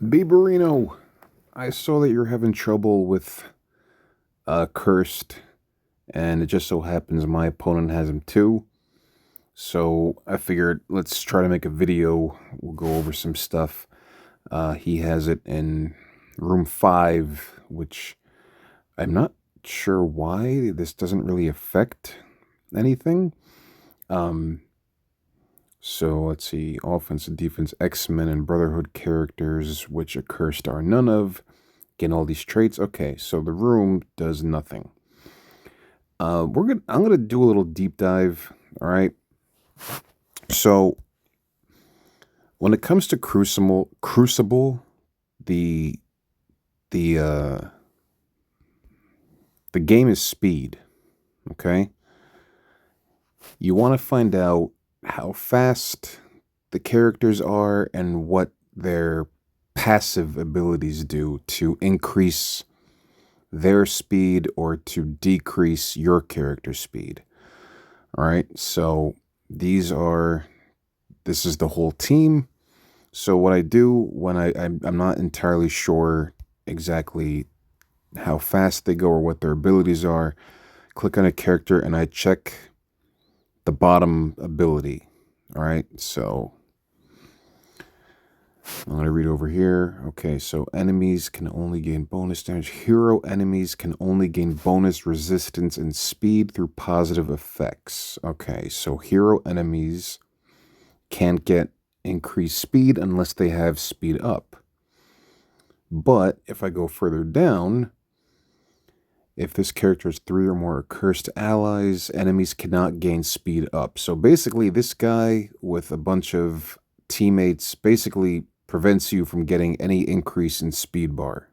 Bieberino, I saw that you're having trouble with Cursed, and it just so happens my opponent has him too. So I figured let's try to make a video. We'll go over some stuff. He has it in room 5, which I'm not sure why this doesn't really affect anything. Um, so let's see, offense and defense, X-Men and Brotherhood characters, which Accursed are none of. Getting all these traits. Okay, so the room does nothing. I'm gonna do a little deep dive. All right. So when it comes to Crucible, the the uh, the game is speed. Okay. You want to find out how fast the characters are and what their passive abilities do to increase their speed or to decrease your character speed. All right. So this is the whole team. So what I do when I'm not entirely sure exactly how fast they go or what their abilities are, click on a character and I check the bottom ability. All right. So I'm going to read over here. Okay, so enemies can only gain bonus damage. Hero enemies can only gain bonus resistance and speed through positive effects. Okay, so hero enemies can't get increased speed unless they have speed up. But if I go further down, if this character has 3 or more accursed allies, enemies cannot gain speed up. So basically, this guy with a bunch of teammates basically prevents you from getting any increase in speed bar.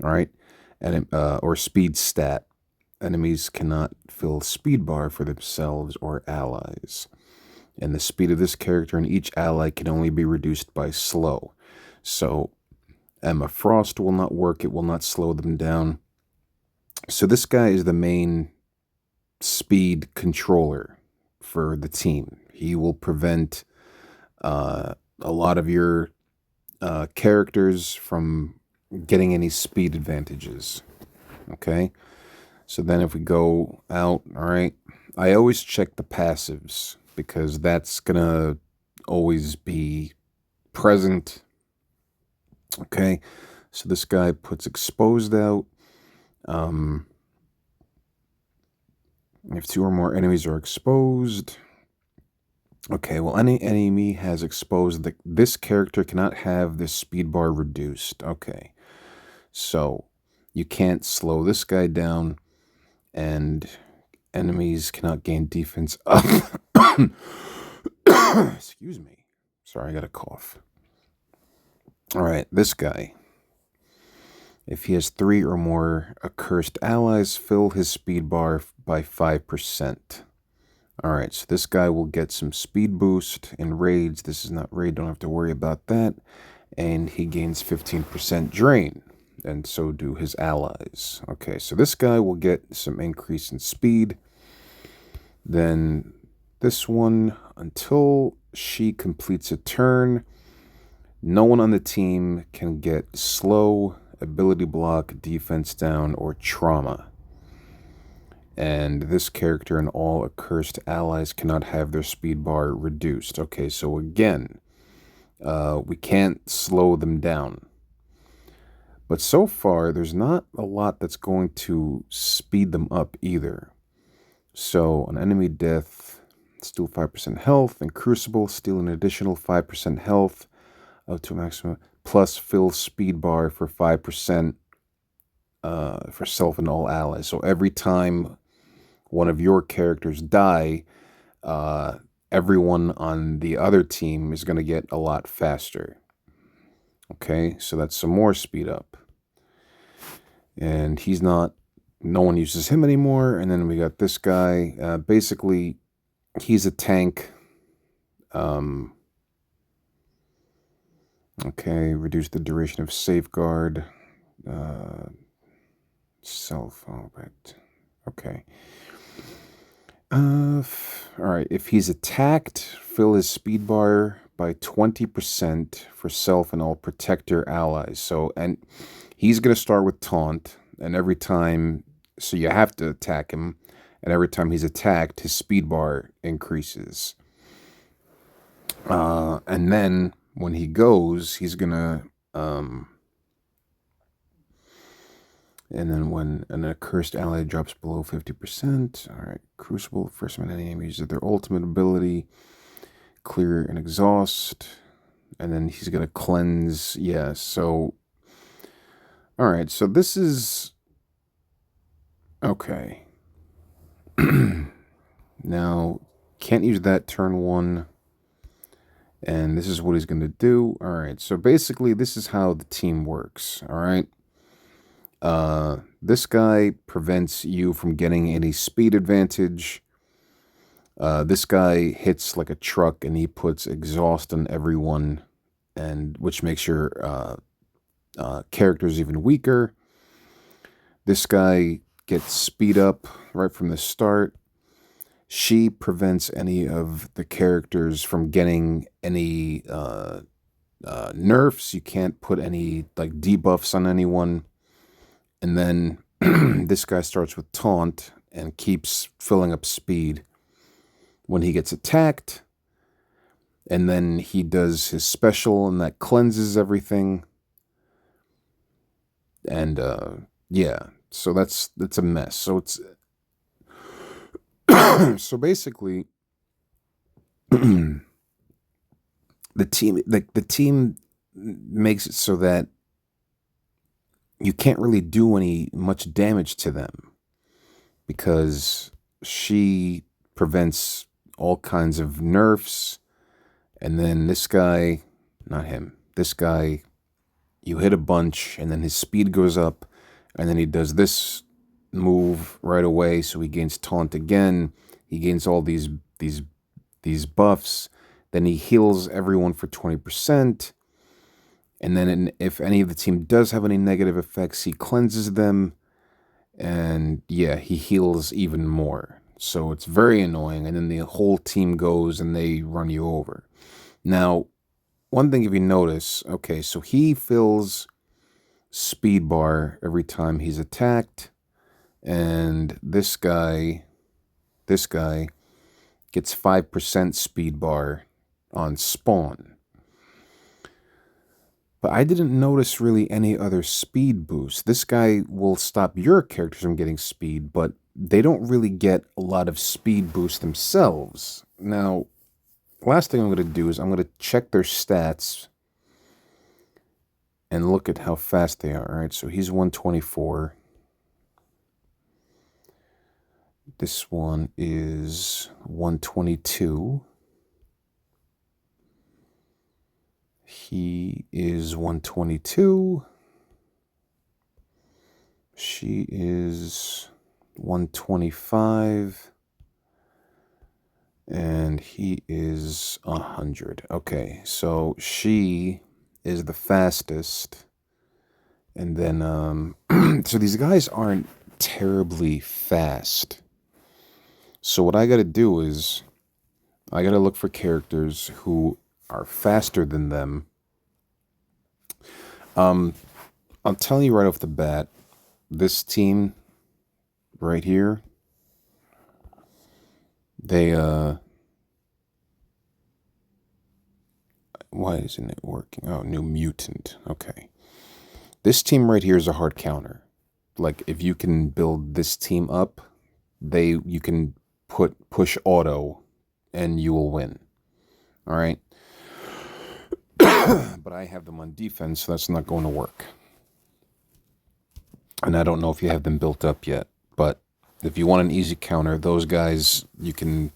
All right, and or speed stat. Enemies cannot fill speed bar for themselves or allies. And the speed of this character and each ally can only be reduced by slow. So Emma Frost will not work. It will not slow them down. So this guy is the main speed controller for the team. He will prevent a lot of your characters from getting any speed advantages. Okay? So then if we go out, all right, I always check the passives because that's going to always be present. Okay? So this guy puts exposed out. If 2 or more enemies are exposed. Okay, well, any enemy has exposed this character cannot have this speed bar reduced. Okay, so you can't slow this guy down, and enemies cannot gain defense up. Excuse me. Sorry, I got a cough. All right, this guy. If he has 3 or more accursed allies, fill his speed bar by 5%. All right, so this guy will get some speed boost in raids. This is not raid, don't have to worry about that. And he gains 15% drain, and so do his allies. Okay, so this guy will get some increase in speed. Then this one, until she completes a turn, no one on the team can get slow, ability block, defense down, or trauma. And this character and all accursed allies cannot have their speed bar reduced. Okay, so again, we can't slow them down. But so far, there's not a lot that's going to speed them up either. So on enemy death, steal 5% health, and Crucible, steal an additional 5% health up to a maximum, plus fill speed bar for 5% for self and all allies. So every time one of your characters die, everyone on the other team is going to get a lot faster. Okay, so that's some more speed up. And no one uses him anymore. And then we got this guy. Basically, he's a tank. Okay, reduce the duration of safeguard. Self-orbit. Okay. All right. If he's attacked, fill his speed bar by 20% for self and all protector allies. So, and he's going to start with taunt, and every time, so you have to attack him, and every time he's attacked, his speed bar increases. And then when he goes, he's going to, and then when an accursed ally drops below 50%, all right, Crucible, first man any enemy uses their ultimate ability, clear and exhaust, and then he's going to cleanse. Yeah, so, all right, so this is, okay. Now, can't use that turn 1, and this is what he's going to do. All right, so basically this is how the team works, all right? This guy prevents you from getting any speed advantage. This guy hits like a truck and he puts exhaust on everyone, and which makes your characters even weaker. This guy gets speed up right from the start. She prevents any of the characters from getting any nerfs. You can't put any like debuffs on anyone. And then this guy starts with taunt and keeps filling up speed when he gets attacked. And then he does his special, and that cleanses everything. And yeah, so that's a mess. So it's so basically the team makes it so that you can't really do any much damage to them because she prevents all kinds of nerfs. And then this guy, not him, this guy, you hit a bunch and then his speed goes up, and then he does this move right away, so he gains taunt again. He gains all these buffs. Then he heals everyone for 20%. And then if any of the team does have any negative effects, he cleanses them. And yeah, he heals even more. So it's very annoying. And then the whole team goes and they run you over. Now, one thing if you notice, okay, so he fills speed bar every time he's attacked. And this guy gets 5% speed bar on spawn. But I didn't notice really any other speed boost. This guy will stop your characters from getting speed, but they don't really get a lot of speed boost themselves. Now, last thing I'm going to do is I'm going to check their stats and look at how fast they are. All right, so he's 124. This one is 122. He is 122. She is 125. And he is 100. Okay, so she is the fastest. And then, so these guys aren't terribly fast. So what I got to do is I got to look for characters who are faster than them. I'm telling you right off the bat, this team right here, they, why isn't it working? Oh, new mutant. Okay. This team right here is a hard counter. Like, if you can build this team up, you can push auto and you will win. All right. But I have them on defense, so that's not going to work. And I don't know if you have them built up yet, but if you want an easy counter, those guys, you can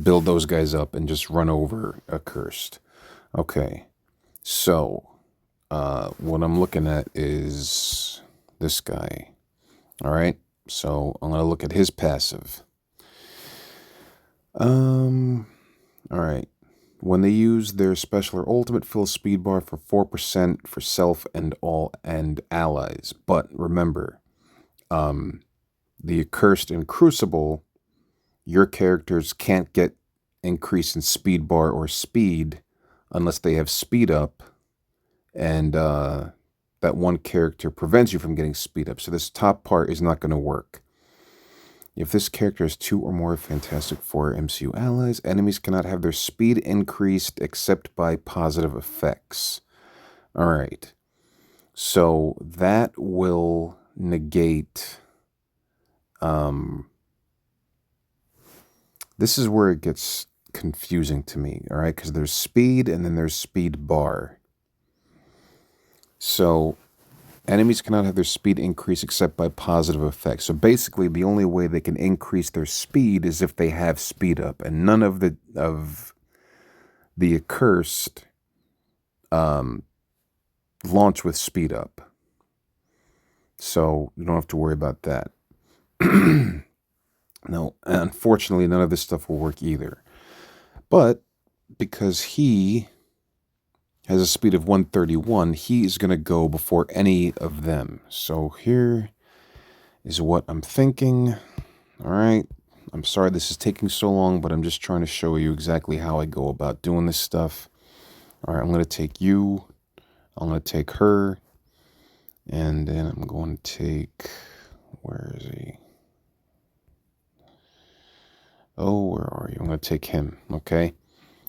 build those guys up and just run over Accursed. Okay, so what I'm looking at is this guy. All right, so I'm going to look at his passive. All right. When they use their special or ultimate, fill speed bar for 4% for self and all and allies. But remember, the Accursed and Crucible, your characters can't get increase in speed bar or speed unless they have speed up, and that one character prevents you from getting speed up. So this top part is not going to work. If this character has 2 or more Fantastic Four MCU allies, enemies cannot have their speed increased except by positive effects. All right. So that will negate. This is where it gets confusing to me, all right? Because there's speed and then there's speed bar. So enemies cannot have their speed increase except by positive effects. So basically, the only way they can increase their speed is if they have speed up, and none of the Accursed launch with speed up. So you don't have to worry about that. No, unfortunately, none of this stuff will work either. But because he has a speed of 131, he is going to go before any of them. So here is what I'm thinking. All right. I'm sorry this is taking so long, but I'm just trying to show you exactly how I go about doing this stuff. All right, I'm going to take you. I'm going to take her. And then I'm going to take... Where is he? Oh, where are you? I'm going to take him, okay?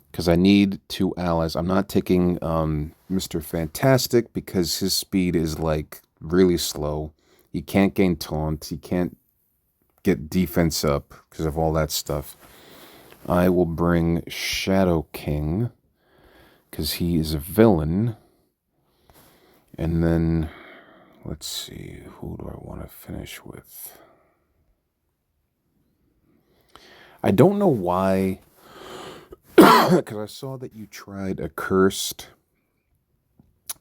Because I need 2 allies. I'm not taking Mr. Fantastic because his speed is, like, really slow. He can't gain taunt. He can't get defense up because of all that stuff. I will bring Shadow King because he is a villain. And then, let's see, who do I want to finish with? I don't know why, because I saw that you tried Accursed,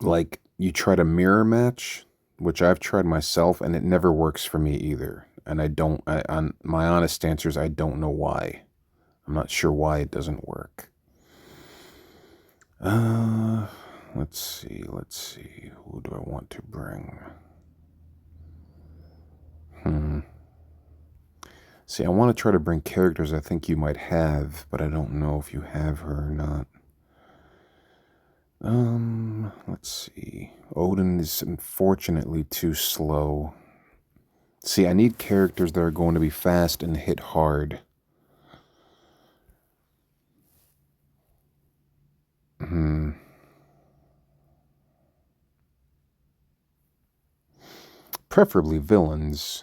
like you tried a mirror match, which I've tried myself, and it never works for me either. And on my honest answer is I don't know why. I'm not sure why it doesn't work. Let's see. Who do I want to bring? See, I want to try to bring characters I think you might have, but I don't know if you have her or not. Let's see. Odin is unfortunately too slow. See, I need characters that are going to be fast and hit hard. Preferably villains.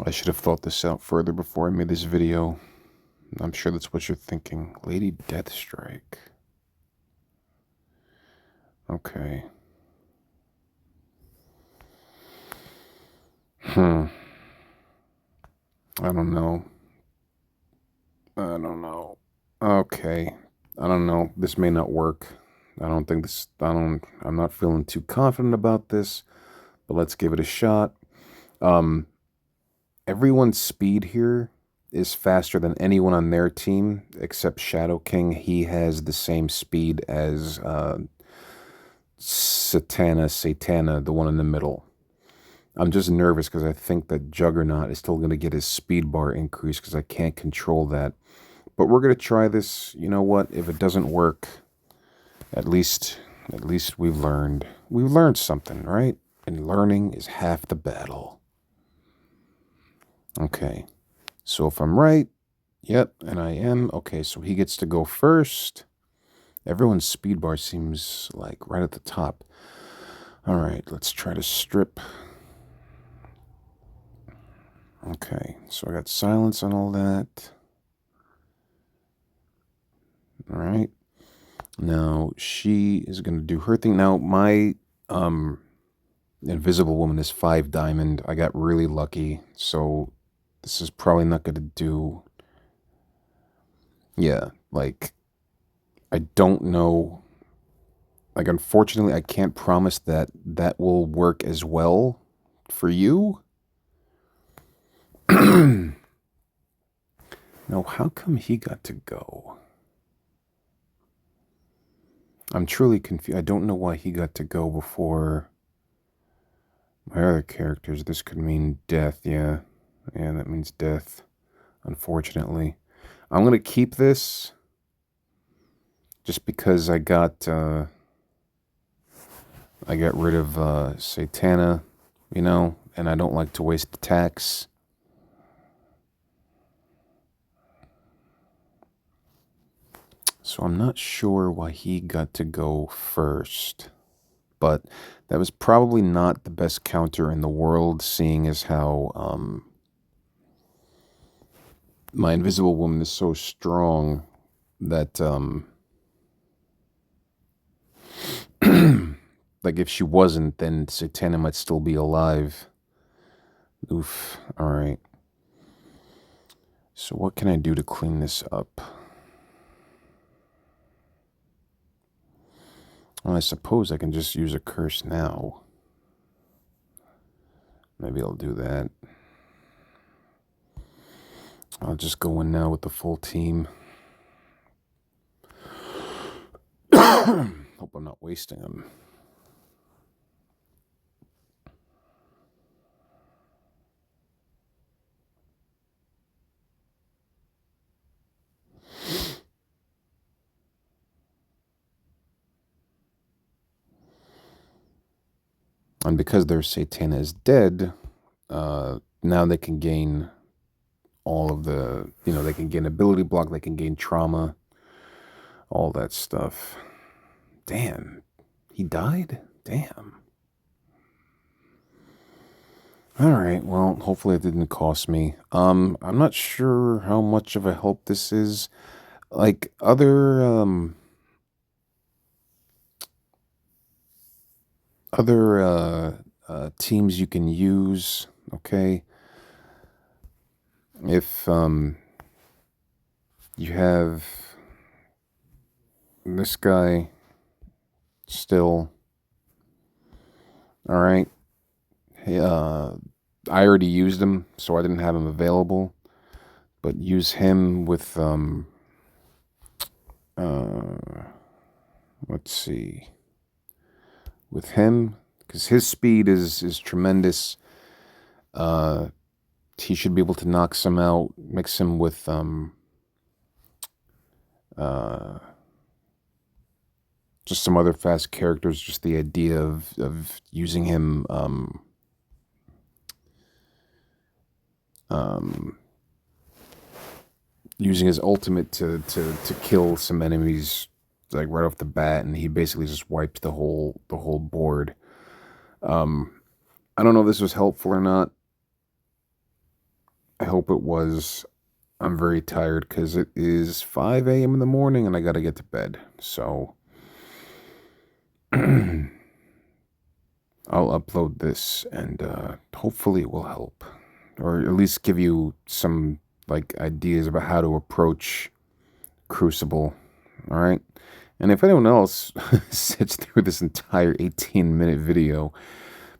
I should have thought this out further before I made this video. I'm sure that's what you're thinking. Lady Deathstrike. Okay. I don't know. Okay. I don't know. This may not work. I'm not feeling too confident about this, but let's give it a shot. Everyone's speed here is faster than anyone on their team except Shadow King. He has the same speed as Satana, the one in the middle. I'm just nervous because I think that Juggernaut is still going to get his speed bar increase because I can't control that. But we're going to try this. You know what? If it doesn't work, at least we've learned. We've learned something, right? And learning is half the battle. Okay. So if I'm right, yep, and I am. Okay, so he gets to go first. Everyone's speed bar seems like right at the top. All right, let's try to strip. Okay, so I got silence on all that. All right. Now she is going to do her thing. Now my invisible woman is 5 diamond. I got really lucky, so this is probably not going to do. Yeah, like I don't know. Like unfortunately, I can't promise that that will work as well for you. Now, how come he got to go? I'm truly confused. I don't know why he got to go before my other characters. This could mean death, yeah. Yeah, that means death, unfortunately. I'm going to keep this just because I got rid of Satana, you know, and I don't like to waste attacks. So I'm not sure why he got to go first. But that was probably not the best counter in the world, seeing as how my invisible woman is so strong that like if she wasn't, then Satana might still be alive. Oof. All right. So what can I do to clean this up? Well, I suppose I can just use Accursed now. Maybe I'll do that. I'll just go in now with the full team. Hope I'm not wasting them. And because their Satana is dead, now they can gain all of the, they can gain ability block, they can gain trauma, all that stuff. Damn, he died? Damn. All right, well, hopefully it didn't cost me. I'm not sure how much of a help this is. Like other teams you can use, okay? If you have this guy still, all right. I already used him, so I didn't have him available. But use him with let's see, with him, because his speed is tremendous. He should be able to knock some out. Mix him with just some other fast characters. Just the idea of using him using his ultimate to kill some enemies like right off the bat, and he basically just wipes the whole board. I don't know if this was helpful or not. I hope it was. I'm very tired because it is 5 a.m. in the morning and I gotta get to bed. So I'll upload this and hopefully it will help, or at least give you some like ideas about how to approach Crucible. All right. And if anyone else sits through this entire 18-minute video,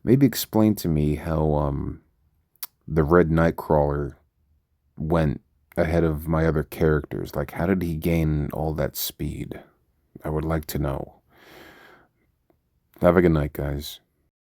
maybe explain to me how the Red Nightcrawler went ahead of my other characters. Like, how did he gain all that speed? I would like to know. Have a good night, guys.